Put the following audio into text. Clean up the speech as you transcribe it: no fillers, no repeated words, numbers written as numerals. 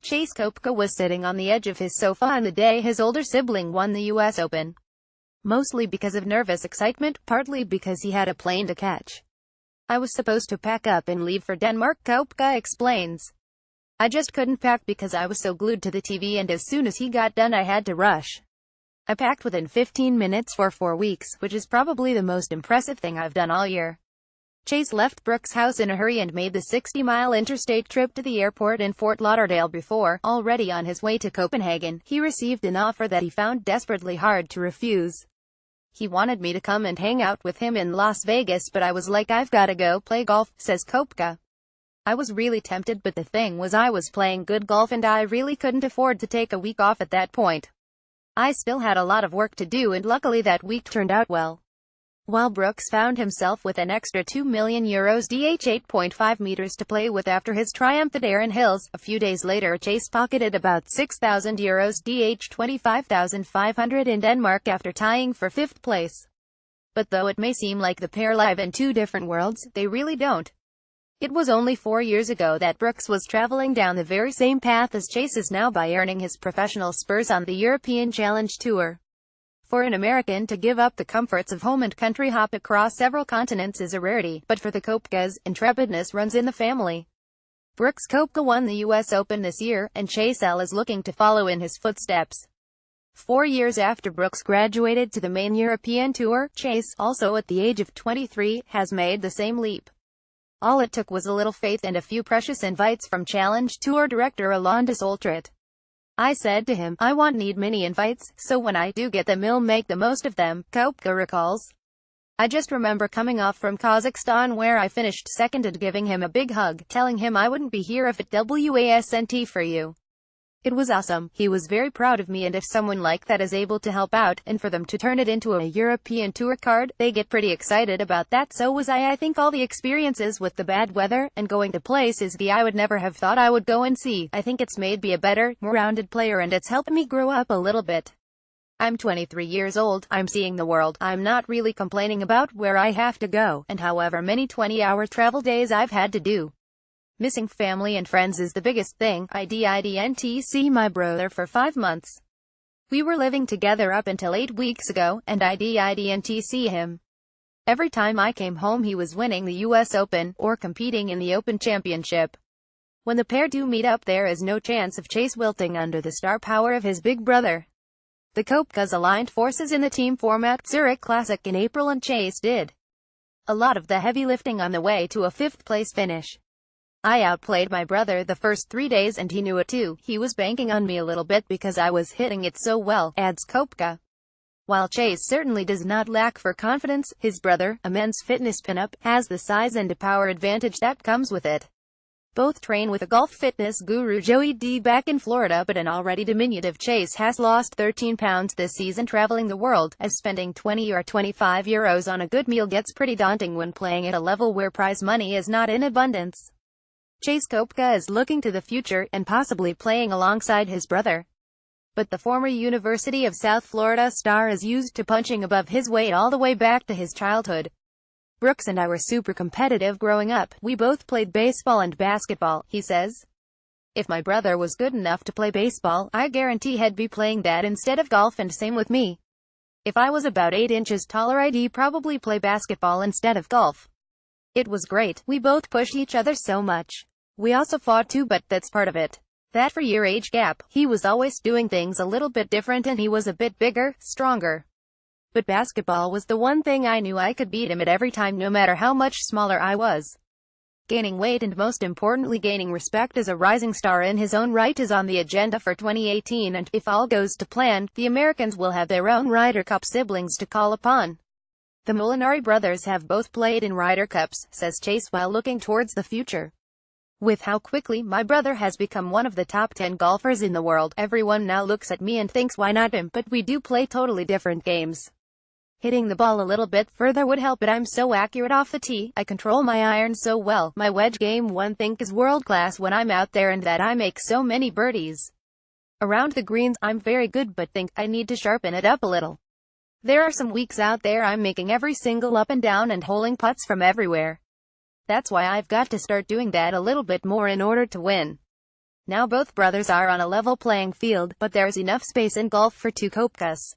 Chase Koepka was sitting on the edge of his sofa on the day his older sibling won the U.S. Open. Mostly because of nervous excitement, partly because he had a plane to catch. I was supposed to pack up and leave for Denmark, Koepka explains. I just couldn't pack because I was so glued to the TV, and as soon as he got done I had to rush. I packed within 15 minutes for 4 weeks, which is probably the most impressive thing I've done all year. Chase left Brooks' house in a hurry and made the 60-mile interstate trip to the airport in Fort Lauderdale before, already on his way to Copenhagen, he received an offer that he found desperately hard to refuse. He wanted me to come and hang out with him in Las Vegas, but I was like, I've gotta go play golf, says Koepka. I was really tempted, but the thing was I was playing good golf and I really couldn't afford to take a week off at that point. I still had a lot of work to do, and luckily that week turned out well. While Brooks found himself with an extra €2 million DH 8.5 meters to play with after his triumph at Erin Hills, a few days later Chase pocketed about €6,000 DH 25,500 in Denmark after tying for 5th place. But though it may seem like the pair live in two different worlds, they really don't. It was only 4 years ago that Brooks was traveling down the very same path as Chase is now by earning his professional spurs on the European Challenge Tour. For an American to give up the comforts of home and country hop across several continents is a rarity, but for the Koepkas, intrepidness runs in the family. Brooks Koepka won the U.S. Open this year, and Chase is looking to follow in his footsteps. 4 years after Brooks graduated to the main European Tour, Chase, also at the age of 23, has made the same leap. All it took was a little faith and a few precious invites from Challenge Tour director Alain Desoltret. I said to him, I need many invites, so when I do get them I'll make the most of them, Koepka recalls. I just remember coming off from Kazakhstan where I finished second and giving him a big hug, telling him I wouldn't be here if it wasn't for you. It was awesome. He was very proud of me, and if someone like that is able to help out, and for them to turn it into a European Tour card, they get pretty excited about that. So was I. I think all the experiences with the bad weather, and going to places I would never have thought I would go and see, I think it's made me a better, more rounded player, and it's helped me grow up a little bit. I'm 23 years old, I'm seeing the world, I'm not really complaining about where I have to go, and however many 20-hour travel days I've had to do. Missing family and friends is the biggest thing. I didn't see my brother for 5 months. We were living together up until 8 weeks ago, and I didn't see him. Every time I came home he was winning the U.S. Open, or competing in the Open Championship. When the pair do meet up there is no chance of Chase wilting under the star power of his big brother. The Koepkas aligned forces in the team format Zurich Classic in April, and Chase did a lot of the heavy lifting on the way to a 5th place finish. I outplayed my brother the first 3 days and he knew it too. He was banking on me a little bit because I was hitting it so well, adds Koepka. While Chase certainly does not lack for confidence, his brother, a men's fitness pinup, has the size and power advantage that comes with it. Both train with a golf fitness guru Joey D back in Florida, but an already diminutive Chase has lost 13 pounds this season traveling the world, as spending 20 or 25 euros on a good meal gets pretty daunting when playing at a level where prize money is not in abundance. Chase Koepka is looking to the future, and possibly playing alongside his brother. But the former University of South Florida star is used to punching above his weight all the way back to his childhood. Brooks and I were super competitive growing up. We both played baseball and basketball, he says. If my brother was good enough to play baseball, I guarantee he'd be playing that instead of golf, and same with me. If I was about 8 inches taller I'd probably play basketball instead of golf. It was great. We both pushed each other so much. We also fought too, but that's part of it. That 4-year age gap, he was always doing things a little bit different and he was a bit bigger, stronger. But basketball was the one thing I knew I could beat him at every time, no matter how much smaller I was. Gaining weight and most importantly gaining respect as a rising star in his own right is on the agenda for 2018, and, if all goes to plan, the Americans will have their own Ryder Cup siblings to call upon. The Molinari brothers have both played in Ryder Cups, says Chase while looking towards the future. With how quickly my brother has become one of the top 10 golfers in the world, everyone now looks at me and thinks why not him, but we do play totally different games. Hitting the ball a little bit further would help, but I'm so accurate off the tee, I control my iron so well, my wedge game one think is world class when I'm out there, and that I make so many birdies. Around the greens, I'm very good, but think I need to sharpen it up a little. There are some weeks out there I'm making every single up and down and holing putts from everywhere. That's why I've got to start doing that a little bit more in order to win. Now both brothers are on a level playing field, but there's enough space in golf for two Koepkas.